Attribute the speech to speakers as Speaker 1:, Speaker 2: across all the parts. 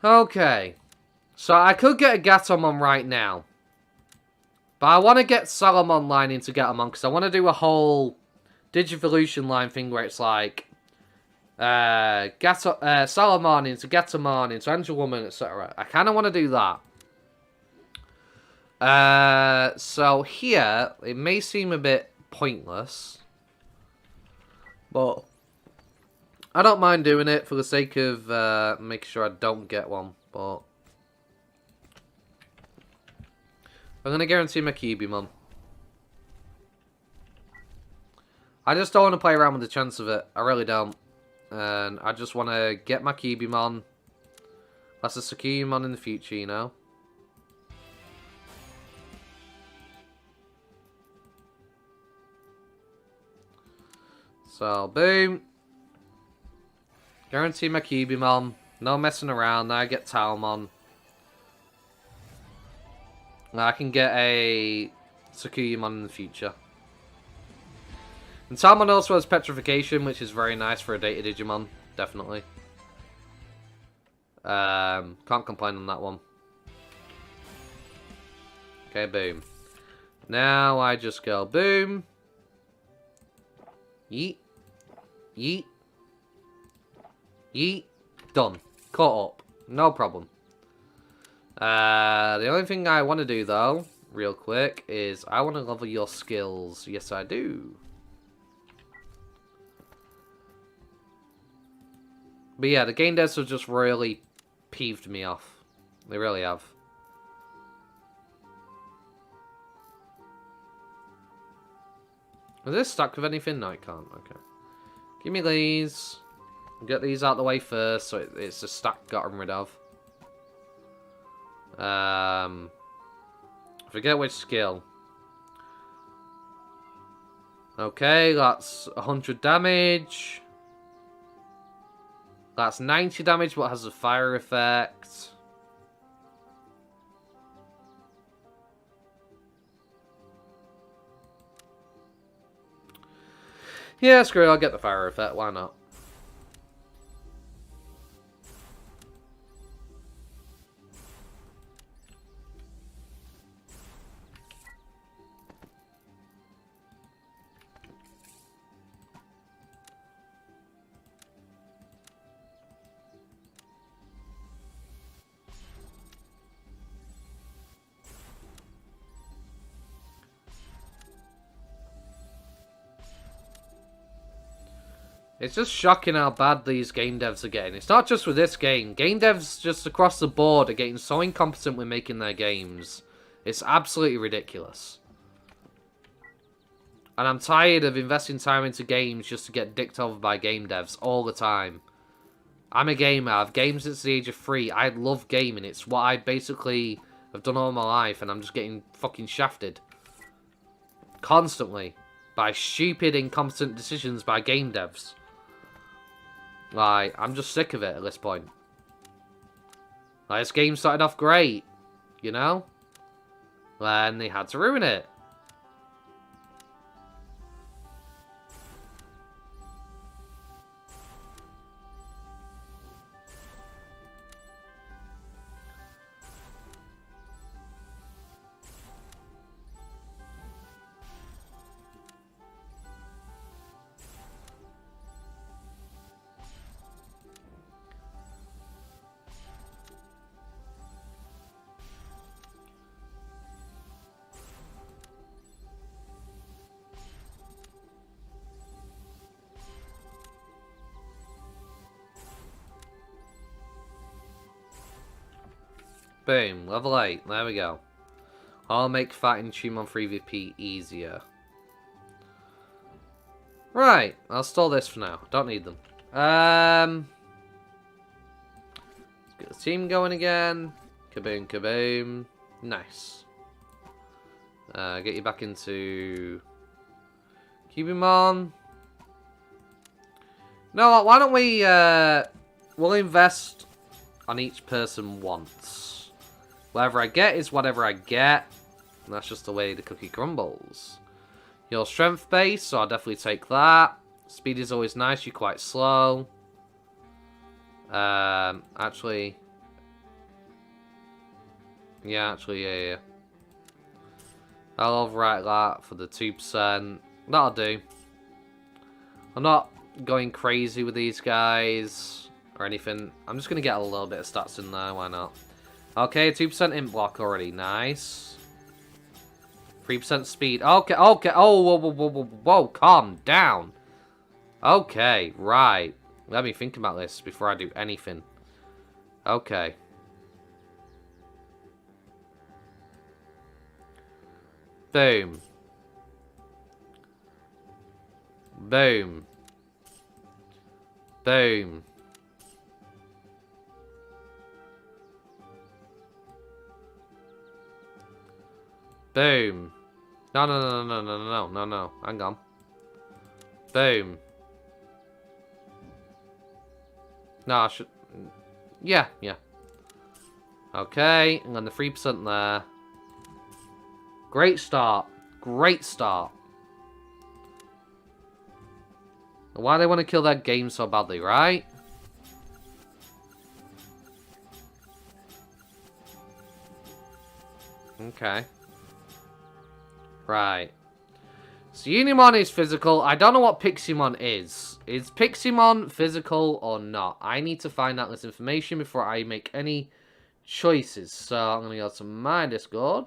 Speaker 1: Okay. So I could get a Gatomon right now. But I want to get Salamon line into Gatomon because I want to do a whole Digivolution line thing where it's like Salamon into Gatomon into Angel Woman, etc. I kind of want to do that. So here, it may seem a bit pointless. But I don't mind doing it for the sake of making sure I don't get one. But I'm going to guarantee my Cubimon. I just don't want to play around with the chance of it. I really don't. And I just want to get my Cubimon. That's a Sucumon in the future, you know. So, boom. Guarantee my Cubimon. No messing around. Now I get Talmon. Now I can get a Sucumon in the future. And Talmon also has Petrification, which is very nice for a Data Digimon. Definitely. Can't complain on that one. Okay, boom. Now I just go boom. Yeet. Yeet. Yeet. Done. Caught up. No problem. The only thing I want to do, though, real quick, is I want to level your skills. Yes, I do. But yeah, the game devs have just really peeved me off. They really have. Is this stuck with anything? No, it can't. Okay. Give me these. Get these out of the way first, so it's a stack gotten rid of. Forget which skill. Okay, that's 100 damage. That's 90 damage, but has a fire effect. Yeah, screw it, I'll get the fire effect, why not? It's just shocking how bad these game devs are getting. It's not just with this game. Game devs just across the board are getting so incompetent with making their games. It's absolutely ridiculous. And I'm tired of investing time into games just to get dicked over by game devs all the time. I'm a gamer. I've gamed since the age of 3. I love gaming. It's what I basically have done all my life, and I'm just getting fucking shafted. Constantly. By stupid, incompetent decisions by game devs. Like, I'm just sick of it at this point. Like, this game started off great, you know? And they had to ruin it. Boom, level 8, there we go. I'll make fighting Digimon 3VP easier. Right, I'll store this for now. Don't need them. Let's get the team going again. Kaboom, kaboom. Nice. Get you back into Cubimon. No, why don't we, we'll invest on each person once. Whatever I get is whatever I get. And that's just the way the cookie crumbles. Your strength base, so I'll definitely take that. Speed is always nice, you're quite slow. Actually, Yeah, actually, yeah. I'll overwrite that for the 2%. That'll do. I'm not going crazy with these guys or anything. I'm just going to get a little bit of stats in there. Why not? Okay, 2% int block already. Nice. 3% speed. Okay. Oh, whoa. Calm down. Okay, right. Let me think about this before I do anything. Okay. Boom. Boom. Boom. Boom. No. Hang on. Boom. No, I should... Yeah. Okay, and then the 3% there. Great start. Great start. Why do they want to kill that game so badly, right? Okay. Right. So Unimon is physical. I don't know what Piximon is. Is Piximon physical or not? I need to find out this information before I make any choices. So I'm going to go to my Discord.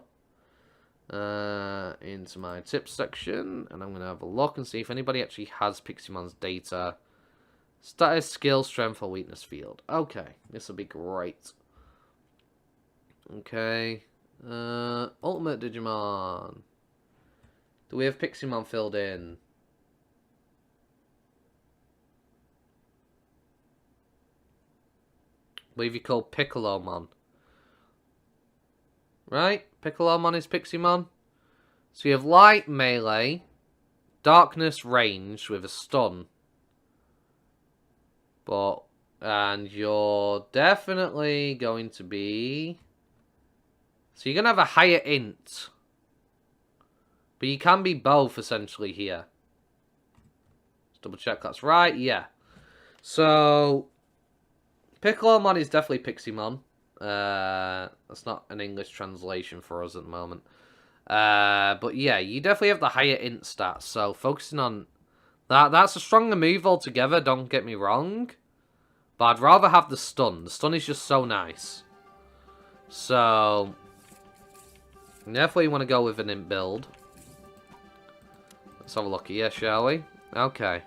Speaker 1: Into my tips section. And I'm going to have a look and see if anybody actually has Piximon's data. Status, skill, strength, or weakness field. Okay. This will be great. Okay. Ultimate Digimon. Do we have Piximon filled in? I believe you call Piccolomon. Right? Piccolomon is Piximon. So you have light melee, darkness range with a stun. And you're definitely going to be... So you're going to have a higher int. But you can be both, essentially, here. Let's double check that's right. Yeah. So, Piccolomon is definitely Piximon. That's not an English translation for us at the moment. But yeah, you definitely have the higher int stats. So, focusing on that. That's a stronger move altogether, don't get me wrong. But I'd rather have the stun. The stun is just so nice. So, definitely want to go with an int build. Let's have a look here, shall we? Okay.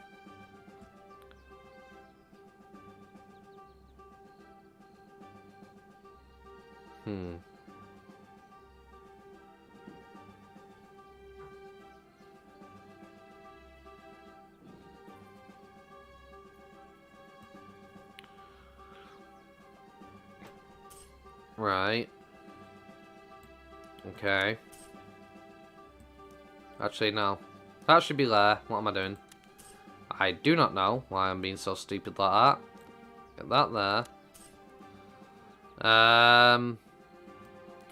Speaker 1: Right. Okay. Actually, no. That should be there. What am I doing? I do not know why I'm being so stupid like that. Get that there.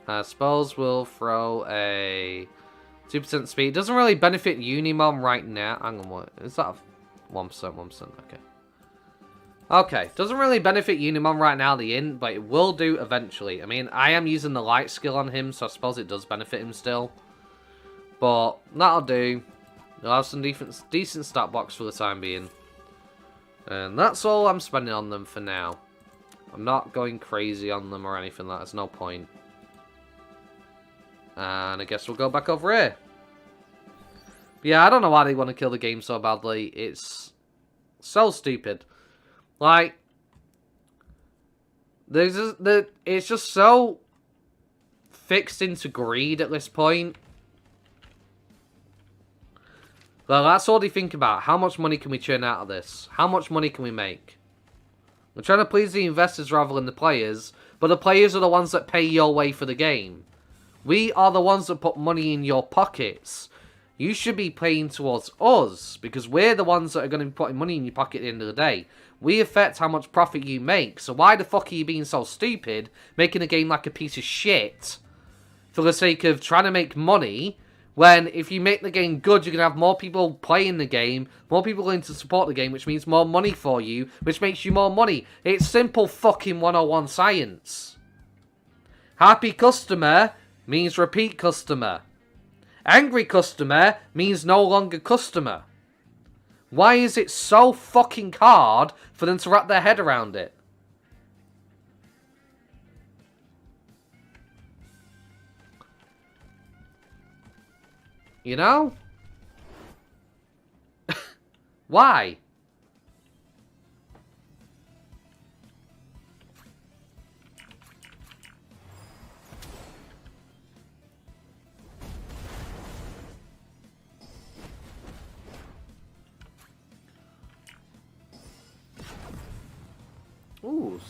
Speaker 1: I suppose we'll throw a 2% speed. It doesn't really benefit Unimon right now. Hang on, what? Is that 1%? Okay. Okay, doesn't really benefit Unimon right now, the int, but it will do eventually. I mean, I am using the light skill on him, so I suppose it does benefit him still. But that'll do. You'll have some decent stat box for the time being. And that's all I'm spending on them for now. I'm not going crazy on them or anything. There's no point. And I guess we'll go back over here. But yeah, I don't know why they want to kill the game so badly. It's so stupid. Like, it's just so fixed into greed at this point. Well, that's all they think about. How much money can we churn out of this? How much money can we make? We're trying to please the investors rather than the players, but the players are the ones that pay your way for the game. We are the ones that put money in your pockets. You should be paying towards us, because we're the ones that are going to be putting money in your pocket at the end of the day. We affect how much profit you make, so why the fuck are you being so stupid, making a game like a piece of shit, for the sake of trying to make money, when if you make the game good, you're going to have more people playing the game, more people going to support the game, which means more money for you, which makes you more money. It's simple fucking 101 science. Happy customer means repeat customer. Angry customer means no longer customer. Why is it so fucking hard for them to wrap their head around it? You know? Why? Ooh.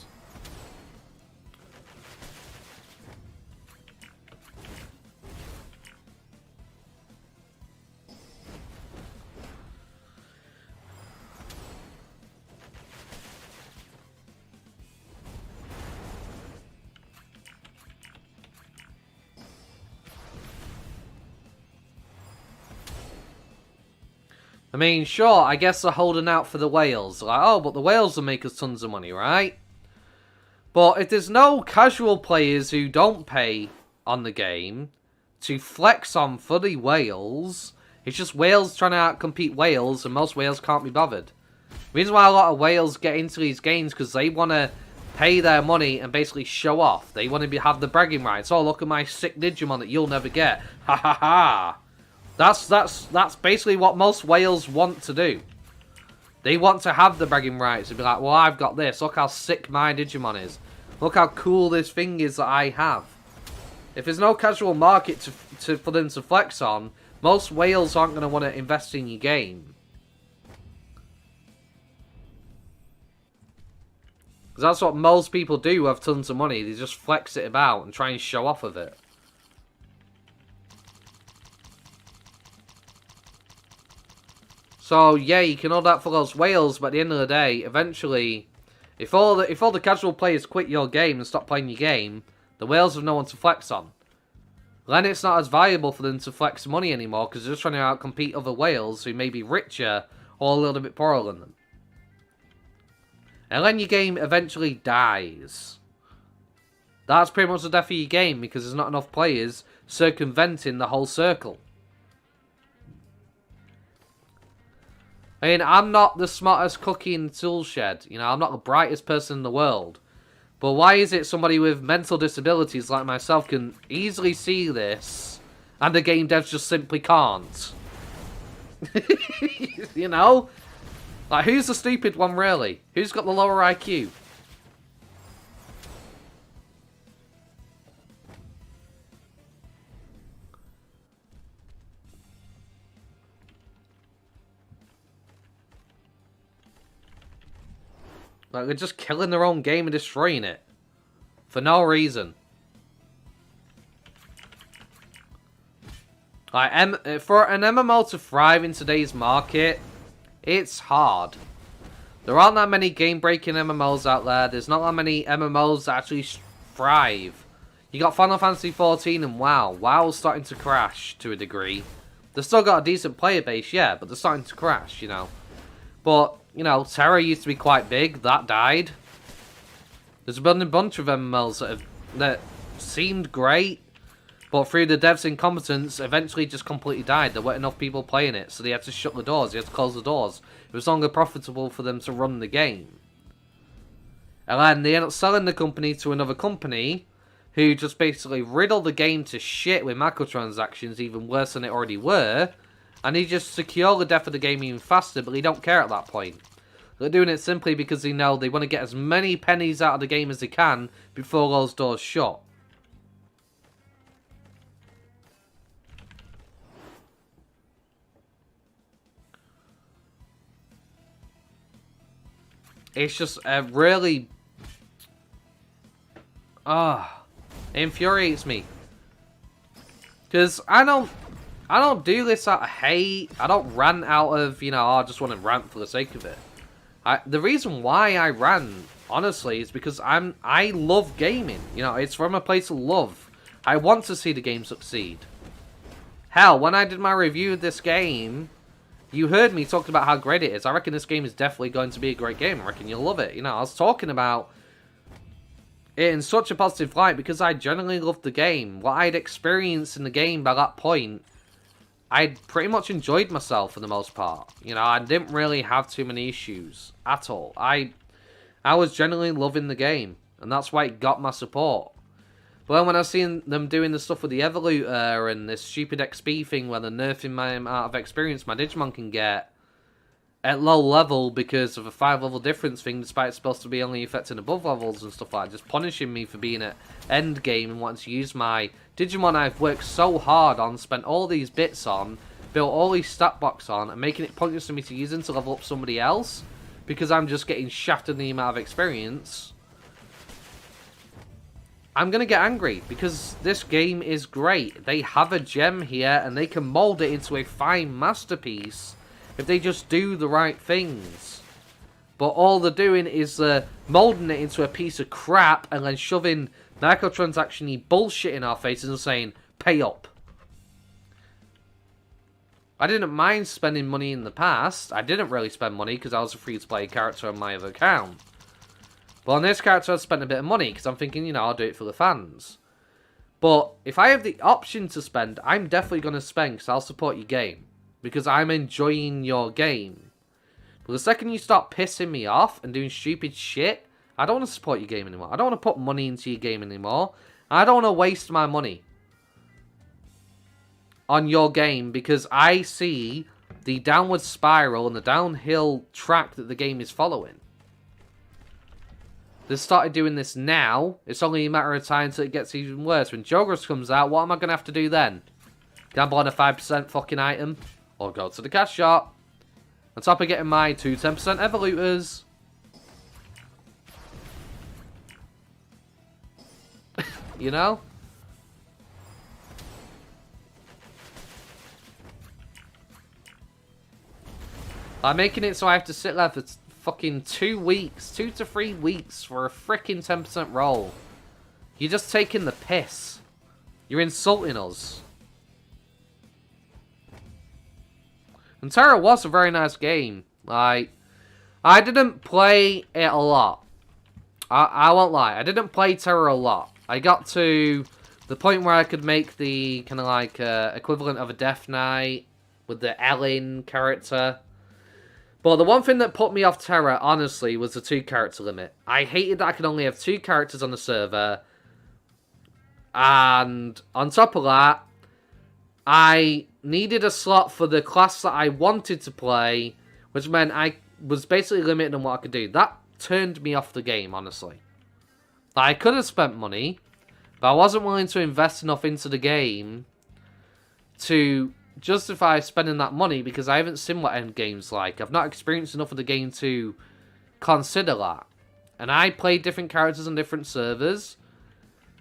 Speaker 1: I mean, sure, I guess they're holding out for the whales. Like, oh, but the whales will make us tons of money, right? But if there's no casual players who don't pay on the game to flex on for the whales, it's just whales trying to outcompete whales, and most whales can't be bothered. The reason why a lot of whales get into these games because they want to pay their money and basically show off. They want to have the bragging rights. Oh, look at my sick Digimon that you'll never get. Ha ha ha. That's basically what most whales want to do. They want to have the bragging rights and be like, well, I've got this. Look how sick my Digimon is. Look how cool this thing is that I have. If there's no casual market for them to flex on, most whales aren't going to want to invest in your game. Because that's what most people do who have tons of money. They just flex it about and try and show off of it. So yeah, you can hold that for those whales, but at the end of the day, eventually, if all the casual players quit your game and stop playing your game, the whales have no one to flex on. Then it's not as valuable for them to flex money anymore because they're just trying to outcompete other whales who may be richer or a little bit poorer than them. And then your game eventually dies. That's pretty much the death of your game because there's not enough players circumventing the whole circle. I mean, I'm not the smartest cookie in the tool shed. You know, I'm not the brightest person in the world. But why is it somebody with mental disabilities like myself can easily see this, and the game devs just simply can't? You know? Like, who's the stupid one, really? Who's got the lower IQ? Like, they're just killing their own game and destroying it. For no reason. Like, for an MMO to thrive in today's market, it's hard. There aren't that many game-breaking MMOs out there. There's not that many MMOs that actually thrive. You got Final Fantasy XIV and WoW. WoW's starting to crash to a degree. They've still got a decent player base, yeah, but they're starting to crash, you know. But, you know, Terra used to be quite big. That died. There's been a bunch of MMOs that seemed great, but through the devs' incompetence, eventually just completely died. There weren't enough people playing it, so they had to shut the doors. They had to close the doors. It was no longer profitable for them to run the game. And then they ended up selling the company to another company, who just basically riddled the game to shit with microtransactions, even worse than it already were, and they just secure the death of the game even faster, but they don't care at that point. They're doing it simply because they know they want to get as many pennies out of the game as they can before those doors shut. It's just really... it infuriates me. Because I don't do this out of hate. I don't rant out of, you know, I just want to rant for the sake of it. The reason why I rant, honestly, is because I love gaming. You know, it's from a place of love. I want to see the game succeed. Hell, when I did my review of this game, you heard me talking about how great it is. I reckon this game is definitely going to be a great game. I reckon you'll love it. You know, I was talking about it in such a positive light because I genuinely loved the game. What I'd experienced in the game by that point, I'd pretty much enjoyed myself for the most part. You know, I didn't really have too many issues at all. I was genuinely loving the game, and that's why it got my support. But then when I seen them doing the stuff with the Evolutor and this stupid XP thing where they're nerfing my amount of experience my Digimon can get at low level because of a 5-level difference thing, despite it's supposed to be only affecting above levels and stuff like that, just punishing me for being at end game and wanting to use my Digimon I've worked so hard on, spent all these bits on, built all these stat blocks on, and making it pointless for me to use them to level up somebody else because I'm just getting shafted in the amount of experience. I'm going to get angry because this game is great. They have a gem here and they can mold it into a fine masterpiece if they just do the right things. But all they're doing is molding it into a piece of crap and then shoving microtransaction-y bullshit in our faces and saying, pay up. I didn't mind spending money in the past. I didn't really spend money because I was a free-to-play character on my other account. But on this character, I've spent a bit of money because I'm thinking, you know, I'll do it for the fans. But if I have the option to spend, I'm definitely going to spend because I'll support your game. Because I'm enjoying your game. But the second you start pissing me off and doing stupid shit, I don't want to support your game anymore. I don't want to put money into your game anymore. I don't want to waste my money on your game because I see the downward spiral and the downhill track that the game is following. They started doing this now. It's only a matter of time until it gets even worse. When Jogras comes out, what am I going to have to do then? Gamble on a 5% fucking item? Or go to the cash shop? On top of getting my 2 10% Evolutors. You know? I'm making it so I have to sit there for fucking 2 weeks, 2 to 3 weeks for a freaking 10% roll. You're just taking the piss. You're insulting us. And Terra was a very nice game. Like, I didn't play it a lot. I won't lie. I didn't play Terra a lot. I got to the point where I could make the kind of like equivalent of a Death Knight with the Ellen character. But the one thing that put me off Terra, honestly, was the 2-character limit. I hated that I could only have 2 characters on the server. And on top of that, I needed a slot for the class that I wanted to play, which meant I was basically limited on what I could do. That turned me off the game, honestly. I could have spent money, but I wasn't willing to invest enough into the game to justify spending that money because I haven't seen what endgame's like. I've not experienced enough of the game to consider that. And I played different characters on different servers.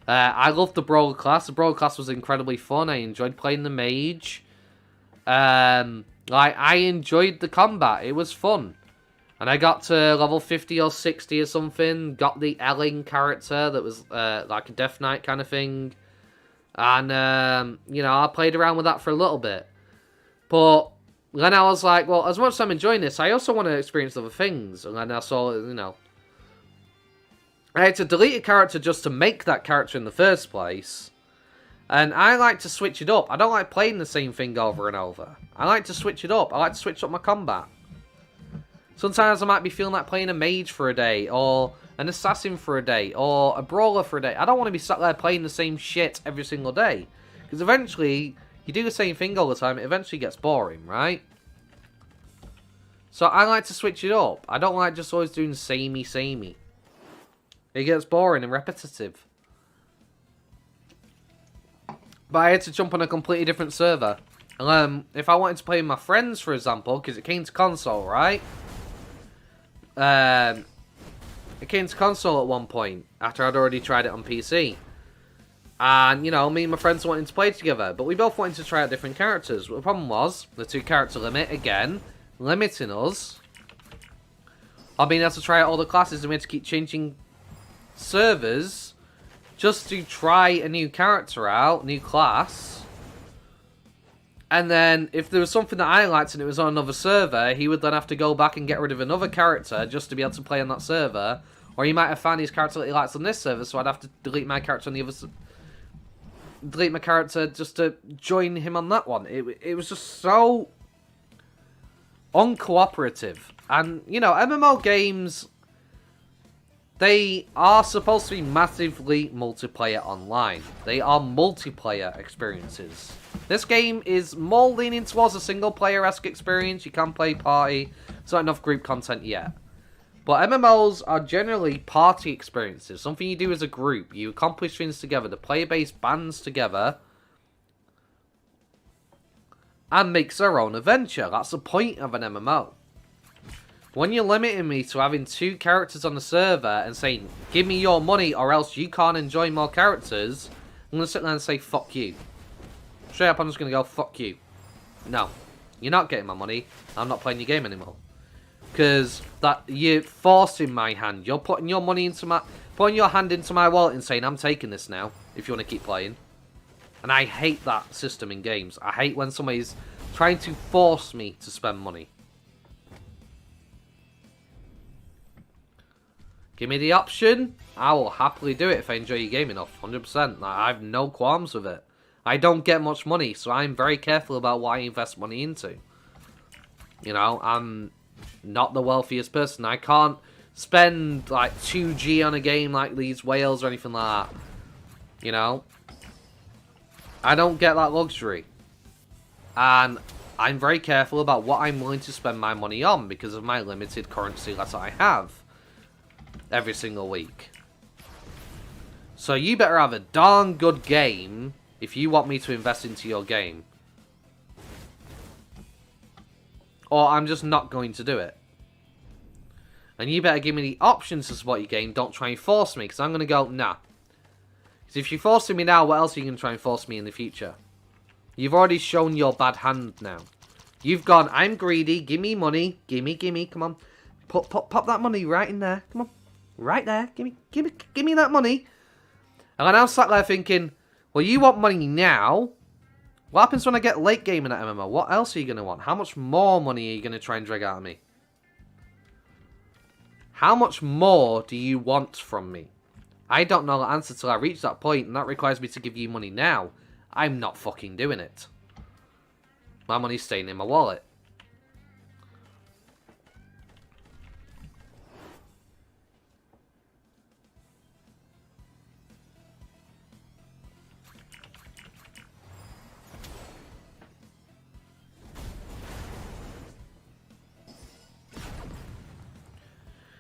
Speaker 1: I loved the Brawler class. The Brawler class was incredibly fun. I enjoyed playing the Mage. I enjoyed the combat. It was fun. And I got to level 50 or 60 or something. Got the Ellen character that was like a Death Knight kind of thing. And, you know, I played around with that for a little bit. But then I was like, well, as much as I'm enjoying this, I also want to experience other things. And then I saw, you know, I had to delete a character just to make that character in the first place. And I like to switch it up. I don't like playing the same thing over and over. I like to switch it up. I like to switch up my combat. Sometimes I might be feeling like playing a mage for a day, or an assassin for a day, or a brawler for a day. I don't want to be sat there playing the same shit every single day. Because eventually, you do the same thing all the time, it eventually gets boring, right? So I like to switch it up. I don't like just always doing samey. It gets boring and repetitive. But I had to jump on a completely different server. And if I wanted to play with my friends, for example, because it came to console, right? It came to console at one point, after I'd already tried it on PC. And, you know, me and my friends wanted to play together, but we both wanted to try out different characters. But the problem was, the 2-character limit, again, limiting us. I've been able to try out all the classes, and we had to keep changing servers just to try a new character out, new class. And then, if there was something that I liked and it was on another server, he would then have to go back and get rid of another character just to be able to play on that server. Or you might have found his character that he likes on this server, so I'd have to delete my character on the other delete my character just to join him on that one. It was just so uncooperative. And, you know, MMO games, they are supposed to be massively multiplayer online. They are multiplayer experiences. This game is more leaning towards a single-player-esque experience. You can play party. There's not enough group content yet. But MMOs are generally party experiences. Something you do as a group. You accomplish things together. The player base bands together and makes their own adventure. That's the point of an MMO. When you're limiting me to having 2 characters on the server and saying, give me your money or else you can't enjoy more characters, I'm going to sit there and say, fuck you. Straight up, I'm just going to go, fuck you. No, you're not getting my money. I'm not playing your game anymore. Because that you're forcing my hand. You're putting your money into my... putting your hand into my wallet and saying, I'm taking this now, if you want to keep playing. And I hate that system in games. I hate when somebody's trying to force me to spend money. Give me the option. I will happily do it if I enjoy your game enough. 100%. I have no qualms with it. I don't get much money, so I'm very careful about what I invest money into. You know, I'm not the wealthiest person. I can't spend like 2G on a game like these whales or anything like that. You know? I don't get that luxury. And I'm very careful about what I'm willing to spend my money on because of my limited currency that I have every single week. So you better have a darn good game if you want me to invest into your game. Or I'm just not going to do it. And you better give me the options to support your game. Don't try and force me, because I'm going to go, nah. Because if you're forcing me now, what else are you going to try and force me in the future? You've already shown your bad hand now. You've gone, I'm greedy, give me money, gimme, come on. Pop that money right in there, come on. Right there, give me that money. And then I'm sat there thinking, well, you want money now. What happens when I get late game in that MMO? What else are you going to want? How much more money are you going to try and drag out of me? How much more do you want from me? I don't know the answer till I reach that point, and that requires me to give you money now. I'm not fucking doing it. My money's staying in my wallet.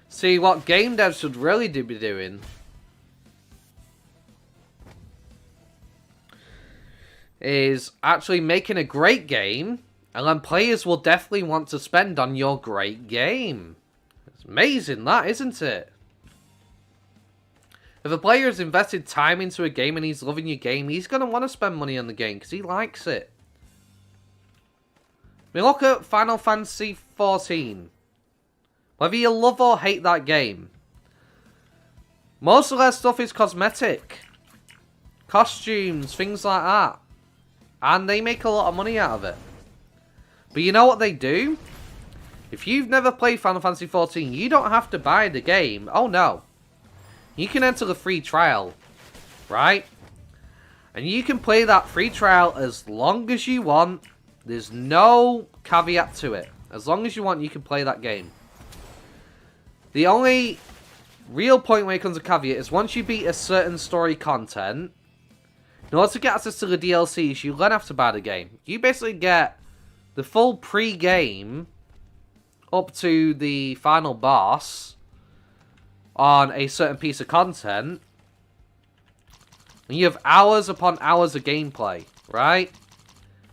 Speaker 1: See, what game devs should really be doing is actually making a great game, and then players will definitely want to spend on your great game. It's amazing, that, isn't it? If a player has invested time into a game and he's loving your game, he's going to want to spend money on the game because he likes it. I mean, look at Final Fantasy XIV. Whether you love or hate that game, most of their stuff is cosmetic. Costumes, things like that. And they make a lot of money out of it. But you know what they do? If you've never played Final Fantasy XIV, you don't have to buy the game. Oh no. You can enter the free trial. Right? And you can play that free trial as long as you want. There's no caveat to it. As long as you want, you can play that game. The only real point when it comes to caveat is once you beat a certain story content, in order to get access to the DLCs, you then have to buy the game. You basically get the full pre-game up to the final boss on a certain piece of content. And you have hours upon hours of gameplay, right?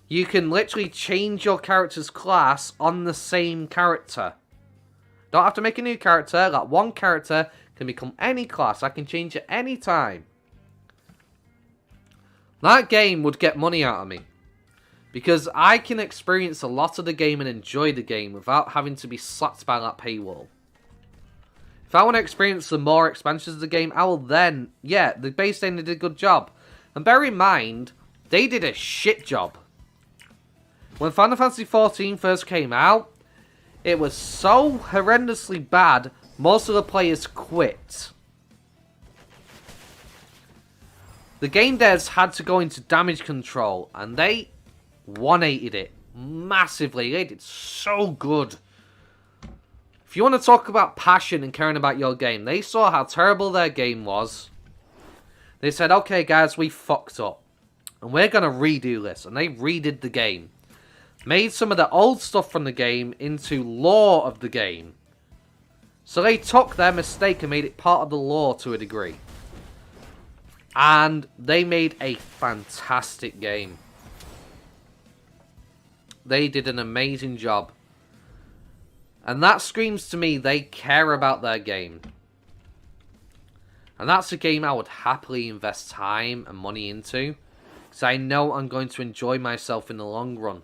Speaker 1: You can literally change your character's class on the same character. Don't have to make a new character. That one character can become any class. I can change it any time. That game would get money out of me. Because I can experience a lot of the game and enjoy the game without having to be slapped by that paywall. If I want to experience the more expansions of the game, I will then... Yeah, the base game did a good job. And bear in mind, they did a shit job. When Final Fantasy XIV first came out, it was so horrendously bad most of the players quit. The game devs had to go into damage control, and they 180'd it massively. They did so good. If you want to talk about passion and caring about your game, they saw how terrible their game was. They said, okay guys, we fucked up. And we're going to redo this. And they redid the game. Made some of the old stuff from the game into lore of the game. So they took their mistake and made it part of the lore to a degree. And they made a fantastic game. They did an amazing job. And that screams to me they care about their game. And that's a game I would happily invest time and money into. Because I know I'm going to enjoy myself in the long run.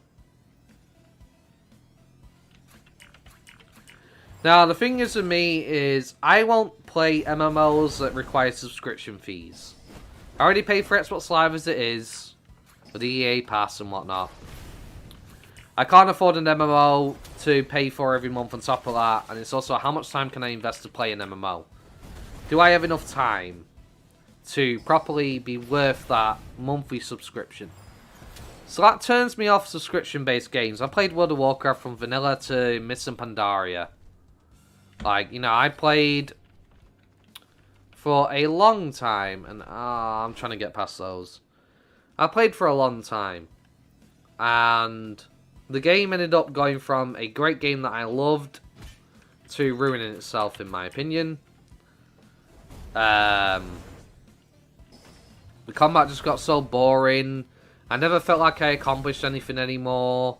Speaker 1: Now, the thing is with me is I won't play MMOs that require subscription fees. I already pay for Xbox Live as it is. With the EA Pass and whatnot. I can't afford an MMO to pay for every month on top of that. And it's also how much time can I invest to play an MMO? Do I have enough time to properly be worth that monthly subscription? So that turns me off subscription-based games. I played World of Warcraft from vanilla to Mists and Pandaria. Like, you know, I played for a long time. And I'm trying to get past those. I played for a long time. And the game ended up going from a great game that I loved to ruining itself, in my opinion. The combat just got so boring. I never felt like I accomplished anything anymore.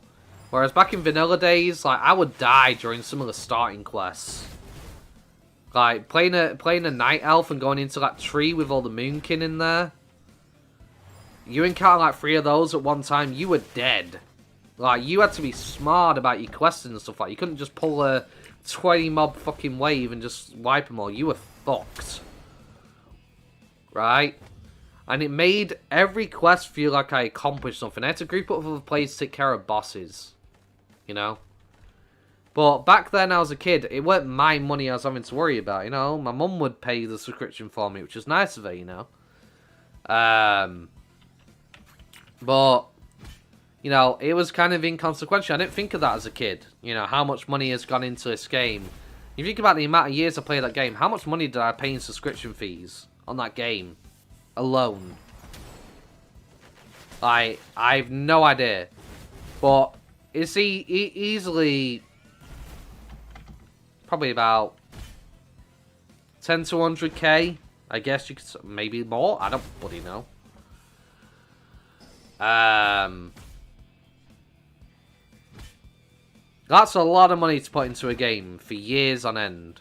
Speaker 1: Whereas back in vanilla days, like, I would die during some of the starting quests. Like, playing a night elf and going into that tree with all the moonkin in there. You encounter like 3 of those at one time, you were dead. Like, you had to be smart about your quests and stuff like that. You couldn't just pull a 20 mob fucking wave and just wipe them all. You were fucked. Right? And it made every quest feel like I accomplished something. I had to group up with other players to take care of bosses. You know? But back then I was a kid, it weren't my money I was having to worry about, you know? My mum would pay the subscription for me, which was nice of her, you know? But, you know, it was kind of inconsequential. I didn't think of that as a kid. You know, how much money has gone into this game. If you think about the amount of years I played that game, how much money did I pay in subscription fees on that game alone? I've no idea. But it's easily probably about 10 to 100k. I guess you could, maybe more. I don't bloody know. That's a lot of money to put into a game for years on end.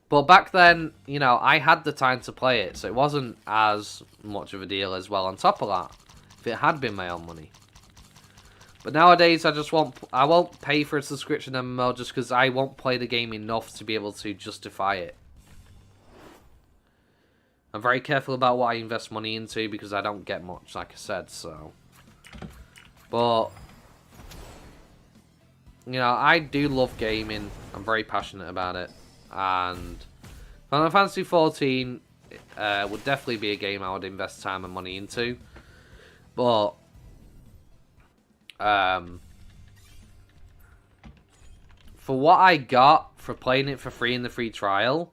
Speaker 1: But back then, you know, I had the time to play it, so it wasn't as much of a deal as well on top of that, if it had been my own money. But nowadays, I won't pay for a subscription MMO just because I won't play the game enough to be able to justify it. I'm very careful about what I invest money into because I don't get much, like I said, so. But, you know, I do love gaming. I'm very passionate about it. And Final Fantasy XIV would definitely be a game I would invest time and money into. But, for what I got for playing it for free in the free trial,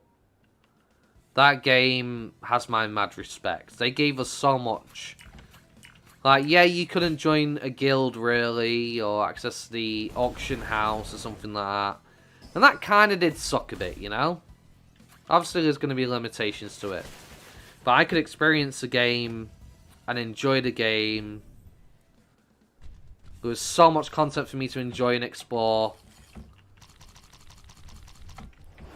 Speaker 1: that game has my mad respect. They gave us so much. Like, yeah, you couldn't join a guild, really, or access the auction house or something like that. And that kind of did suck a bit, you know? Obviously, there's going to be limitations to it. But I could experience the game and enjoy the game. There was so much content for me to enjoy and explore.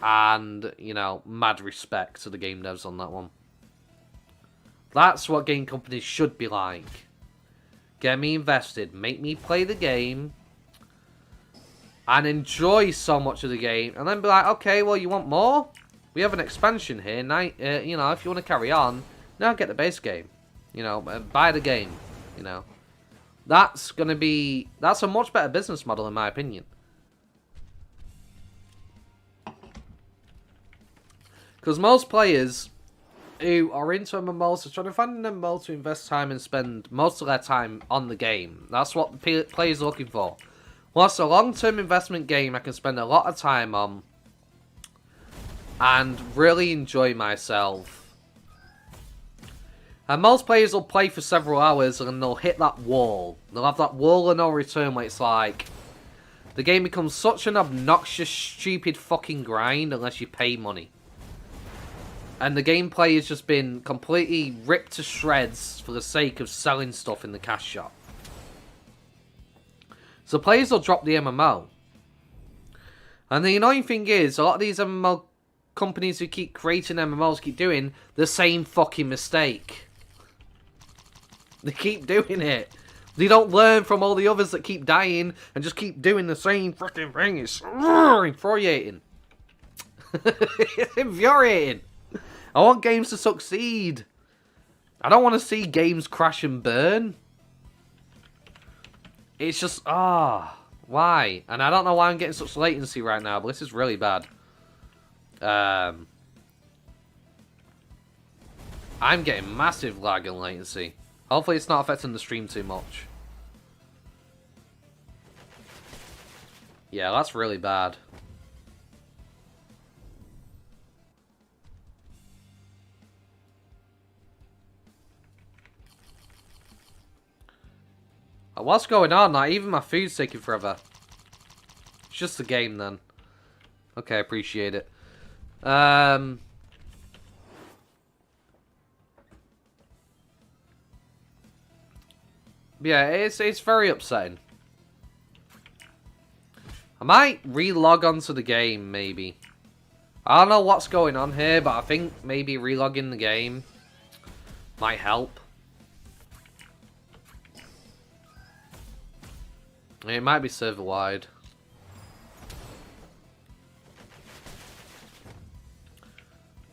Speaker 1: And, you know, mad respect to the game devs on that one. That's what game companies should be like. Get me invested, make me play the game, and enjoy so much of the game, and then be like, okay, well, you want more? We have an expansion here, now, you know, if you want to carry on, now get the base game. You know, buy the game, you know. That's a much better business model, in my opinion. Because most players who are into MMOs are trying to find an MMO to invest time and spend most of their time on the game. That's what the players are looking for. What's a long-term investment game I can spend a lot of time on and really enjoy myself. And most players will play for several hours and then they'll hit that wall. They'll have that wall of no return where it's like, the game becomes such an obnoxious, stupid fucking grind unless you pay money. And the gameplay has just been completely ripped to shreds for the sake of selling stuff in the cash shop. So players will drop the MMO. And the annoying thing is, a lot of these MMO companies who keep creating MMOs keep doing the same fucking mistake. They keep doing it. They don't learn from all the others that keep dying and just keep doing the same fucking thing. It's infuriating. It's infuriating. I want games to succeed. I don't want to see games crash and burn. It's just, why? And I don't know why I'm getting such latency right now, but this is really bad. I'm getting massive lag and latency. Hopefully it's not affecting the stream too much. Yeah, that's really bad. What's going on? Like, even my food's taking forever. It's just the game then. Okay, I appreciate it. Yeah, it's very upsetting. I might re-log onto the game, maybe. I don't know what's going on here, but I think maybe re-logging the game might help. It might be server-wide.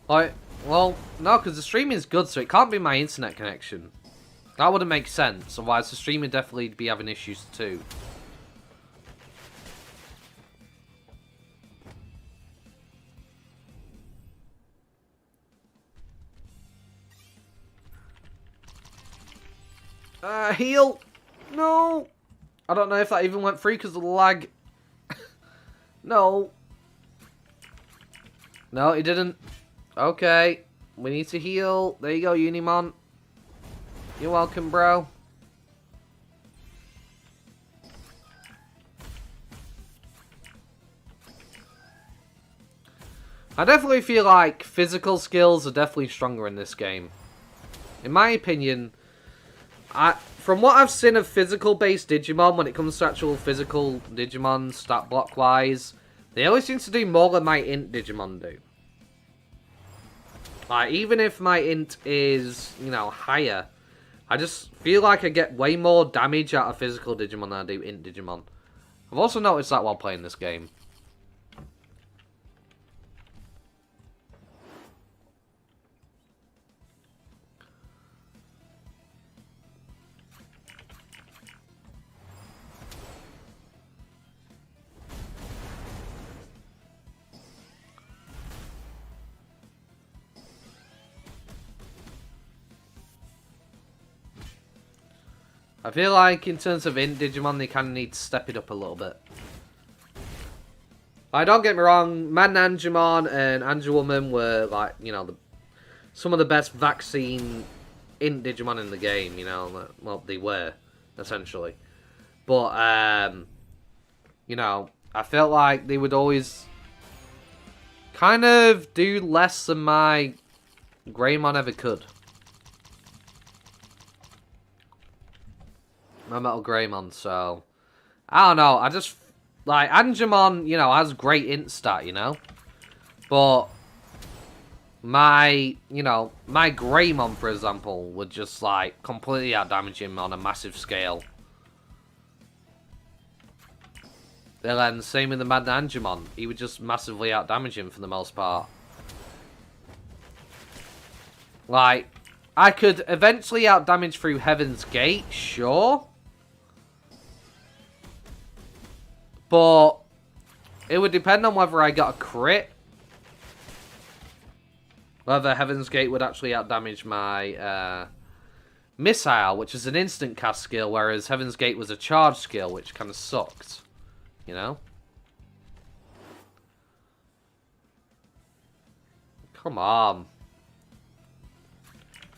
Speaker 1: Like, well, no, because the streaming is good, so it can't be my internet connection. That wouldn't make sense, otherwise the stream would definitely be having issues too. Heal! No! I don't know if that even went through because of the lag. No. No, it didn't. Okay. We need to heal. There you go, Unimon. You're welcome, bro. I definitely feel like physical skills are definitely stronger in this game. In my opinion, from what I've seen of physical-based Digimon, when it comes to actual physical Digimon stat block-wise, they always seem to do more than my int Digimon do. Like, even if my int is, you know, higher, I just feel like I get way more damage out of physical Digimon than I do int Digimon. I've also noticed that while playing this game. I feel like in terms of int Digimon, they kind of need to step it up a little bit. Don't get me wrong, Angemon and Angelwoman were, like, you know, some of the best vaccine int Digimon in the game, you know. Well, they were, essentially. But, you know, I felt like they would always kind of do less than my Greymon ever could. My Metal Greymon, so I don't know, I just like Angemon, you know, has great int stat, you know, but my, you know, my Greymon, for example, would just like completely outdamage him on a massive scale. And then same with the Mad Angemon, he would just massively outdamage him for the most part. Like, I could eventually outdamage through Heaven's Gate, sure. But it would depend on whether I got a crit. Whether Heaven's Gate would actually outdamage my Missile, which is an instant cast skill, whereas Heaven's Gate was a charge skill, which kind of sucked. You know? Come on.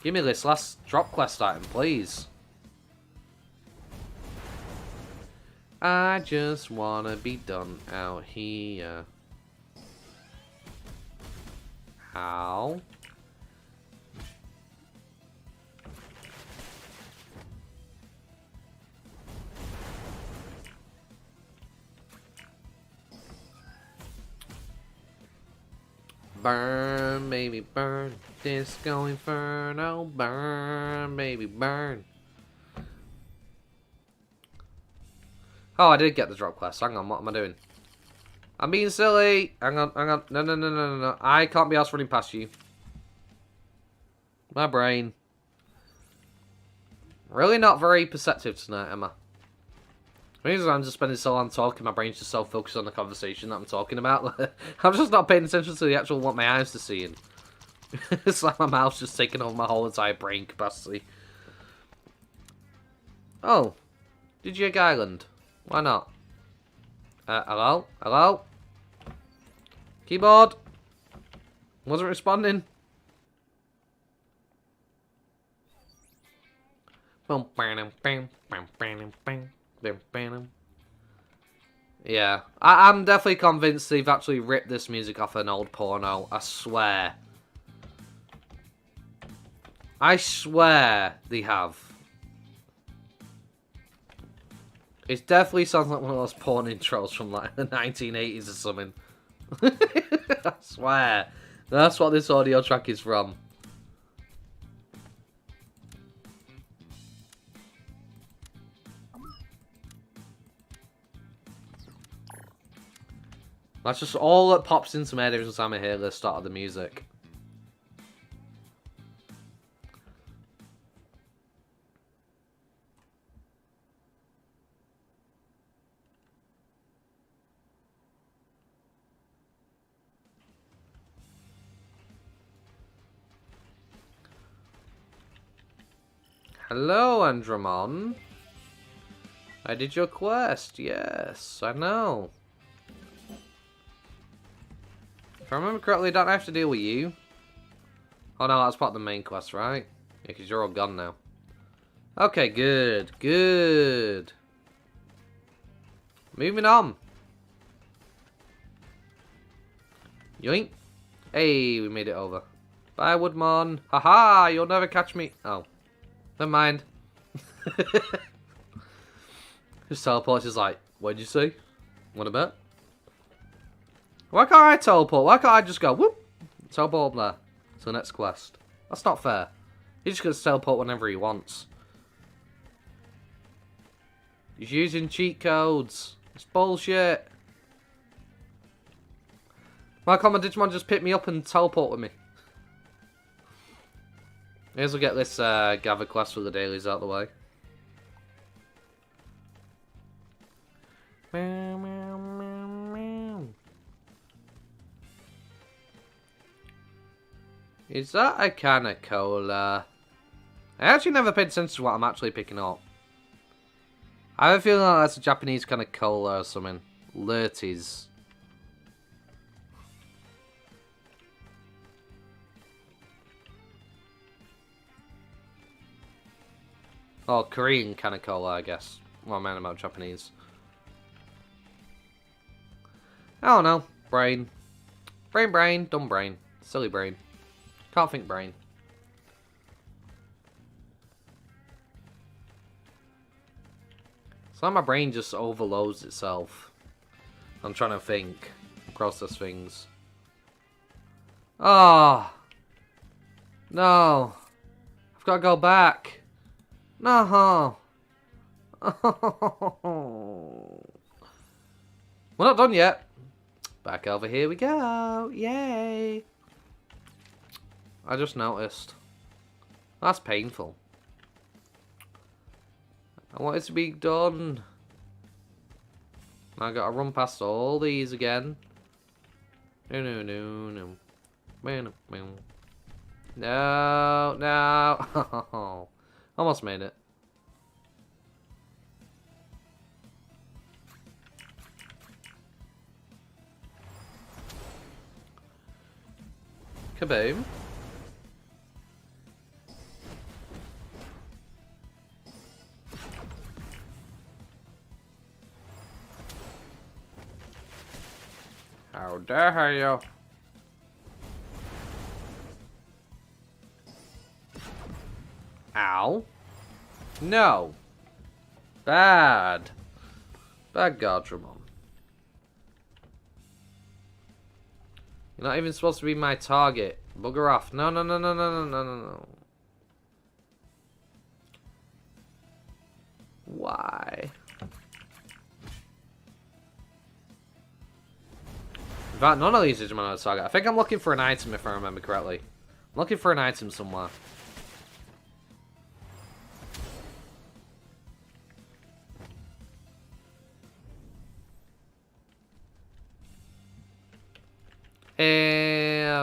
Speaker 1: Give me this last drop quest item, please. I just wanna be done out here. How? Burn, baby, burn. Disco Inferno. Burn, baby, burn. Oh, I did get the drop quest. Hang on, what am I doing? I'm being silly. Hang on, hang on. No, no, no, no, no, no. I can't be asked running past you. My brain. Really not very perceptive tonight, am I? Maybe I'm just spending so long talking, my brain's just so focused on the conversation that I'm talking about. I'm just not paying attention to the actual what my eyes are seeing. It's like my mouth's just taking over my whole entire brain capacity. Oh. Digi Island. Why not? Hello? Hello? Keyboard? Wasn't responding. Yeah, I'm definitely convinced they've actually ripped this music off an old porno. I swear. I swear they have. It definitely sounds like one of those porn intros from like the 1980s or something. I swear. That's what this audio track is from. That's just all that pops into my head every time I hear the start of the music. Hello, Andromon. I did your quest. Yes, I know. If I remember correctly, I don't have to deal with you. Oh no, that's part of the main quest, right? Yeah, because you're all gone now. Okay, good. Good. Moving on. Yoink. Hey, we made it over. Bye, Woodmon. Haha, you'll never catch me. Oh. Never mind. His teleport is like, what'd you say? What about? Why can't I teleport? Why can't I just go, whoop, teleport up there to the next quest? That's not fair. He just gets to teleport whenever he wants. He's using cheat codes. It's bullshit. Why can't my Digimon just pick me up and teleport with me? Here's we'll get this gather quest for the dailies out of the way. Meow, meow, meow, meow. Is that a can of cola? I actually never paid attention to what I'm actually picking up. I have a feeling like that's a Japanese kind of cola or something. Lurties. Oh, Korean kind of cola, I guess. Well, I meant about Japanese. I don't know. Brain. Brain. Dumb brain. Silly brain. Can't think brain. It's like my brain just overloads itself. I'm trying to think. Process things. Oh. No. I've got to go back. No. We're not done yet. Back over here we go. Yay. I just noticed. That's painful. I want it to be done. I gotta run past all these again. No. No, no. Almost made it. Kaboom. How dare you? Ow. No. Bad. Bad Gardramon. You're not even supposed to be my target. Bugger off. No, no, no, no, no, no, no, no, no. Why? In fact, none of these Digimon are a target. I think I'm looking for an item if I remember correctly. I'm looking for an item somewhere.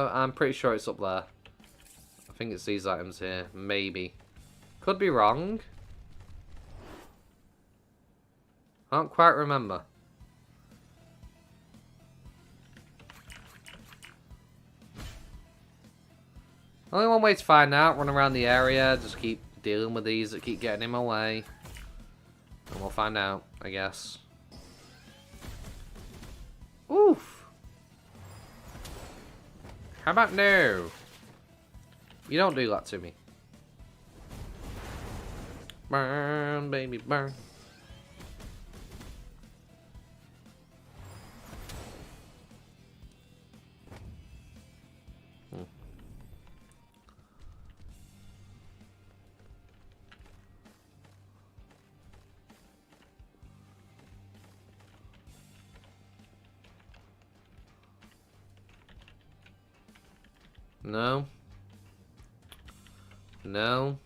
Speaker 1: I'm pretty sure it's up there. I think it's these items here. Maybe. Could be wrong. I don't quite remember. Only one way to find out. Run around the area. Just keep dealing with these that keep getting in my way. And we'll find out, I guess. Oof. How about no? You don't do that to me. Burn, baby, burn. No. No.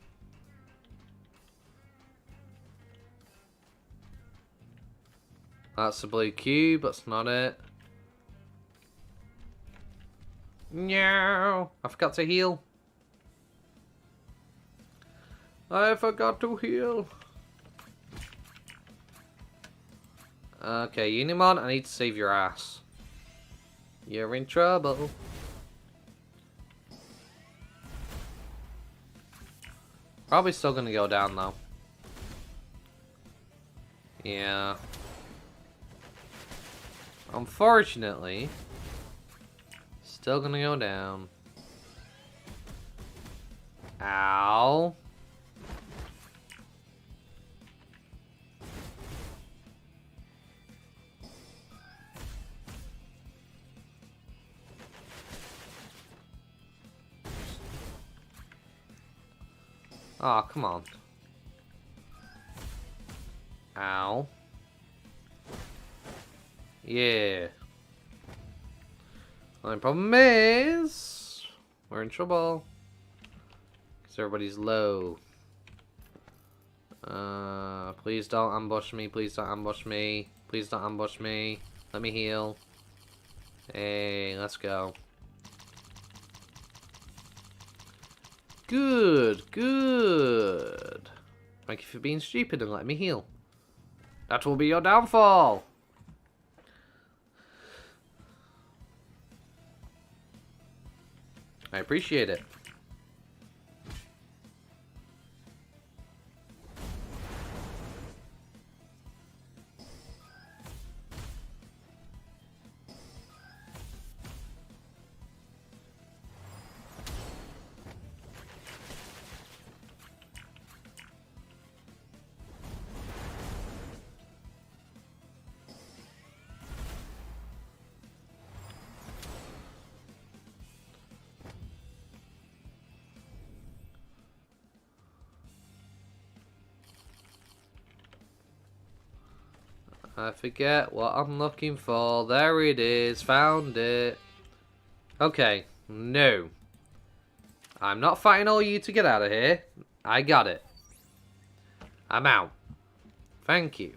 Speaker 1: That's the blue cube. That's not it. No. I forgot to heal. I forgot to heal. Okay, Unimon, I need to save your ass. You're in trouble. Probably still gonna go down though. Yeah. Unfortunately, still gonna go down. Ow. Oh, come on. Ow. Yeah. Only problem is, we're in trouble. Because everybody's low. Please don't ambush me. Please don't ambush me. Please don't ambush me. Let me heal. Hey, let's go. Good, good. Thank you for being stupid and letting me heal. That will be your downfall. I appreciate it. I forget what I'm looking for. There it is. Found it. Okay. No. I'm not fighting all you to get out of here. I got it. I'm out. Thank you.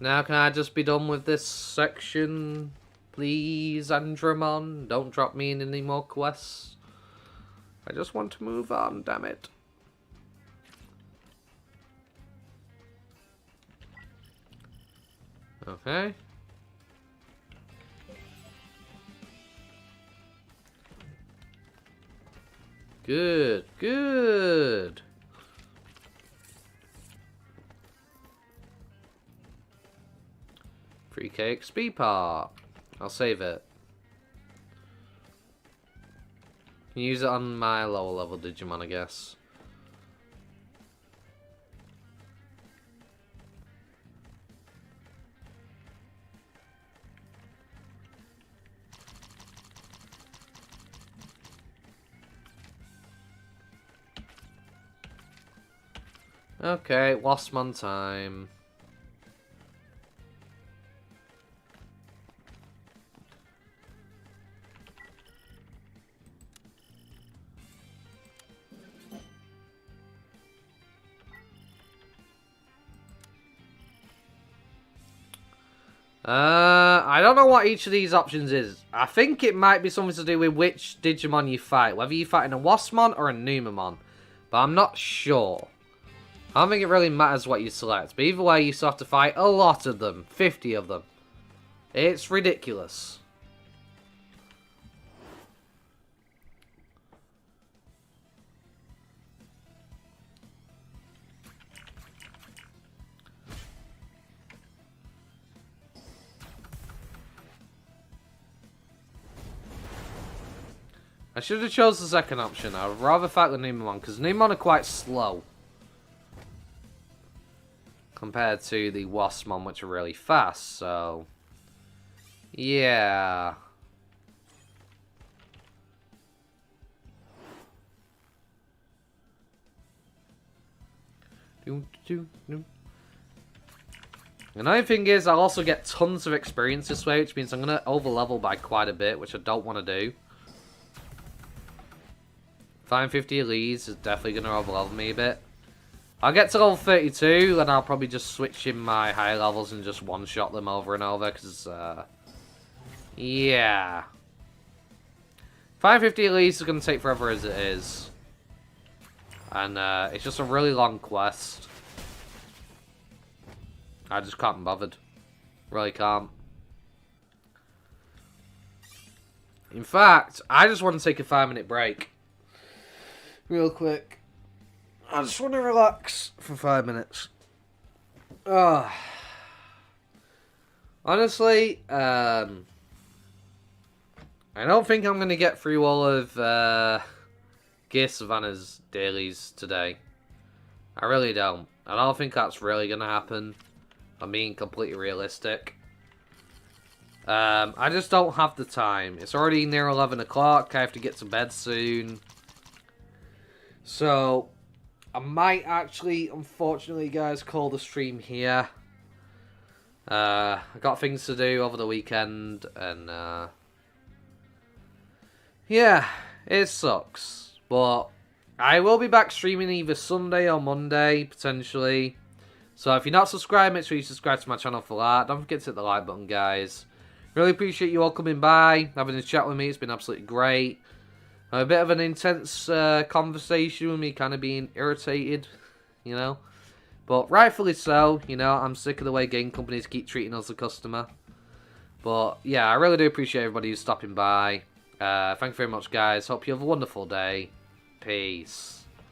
Speaker 1: Now can I just be done with this section Please, Andromon, don't drop me in any more quests. I just want to move on, damn it. Okay. Good, good. Free XP part. I'll save it. Use it on my lower level Digimon, I guess. Okay, Wasmon time. I don't know what each of these options is. I think it might be something to do with which Digimon you fight. Whether you're fighting a Wasmon or a Numamon. But I'm not sure. I don't think it really matters what you select. But either way, you still have to fight a lot of them. 50 of them. It's ridiculous. I should have chose the second option. I would rather fight the Numamon, because Numamon are quite slow. Compared to the Wasmon, which are really fast, so... yeah. Another thing is, I'll also get tons of experience this way, which means I'm going to over-level by quite a bit, which I don't want to do. 550 Elise is definitely going to over-level me a bit. I'll get to level 32, then I'll probably just switch in my high levels and just one-shot them over and over, because, yeah. 550 Elise is going to take forever as it is. And, it's just a really long quest. I just can't be bothered. Really can't. In fact, I just want to take a 5-minute break. Real quick. I just want to relax for 5 minutes. Honestly, I don't think I'm going to get through all of Gear Savannah's dailies today. I really don't. I don't think that's really going to happen. I'm being completely realistic. I just don't have the time. It's already near 11 o'clock. I have to get to bed soon. So, I might actually, unfortunately, guys, call the stream here. I got things to do over the weekend, and, yeah, it sucks. But I will be back streaming either Sunday or Monday, potentially. So if you're not subscribed, make sure you subscribe to my channel for that. Don't forget to hit the like button, guys. Really appreciate you all coming by, having a chat with me. It's been absolutely great. A bit of an intense conversation with me kind of being irritated, you know. But rightfully so, you know. I'm sick of the way game companies keep treating us as a customer. But yeah, I really do appreciate everybody who's stopping by. Thank you very much, guys. Hope you have a wonderful day. Peace.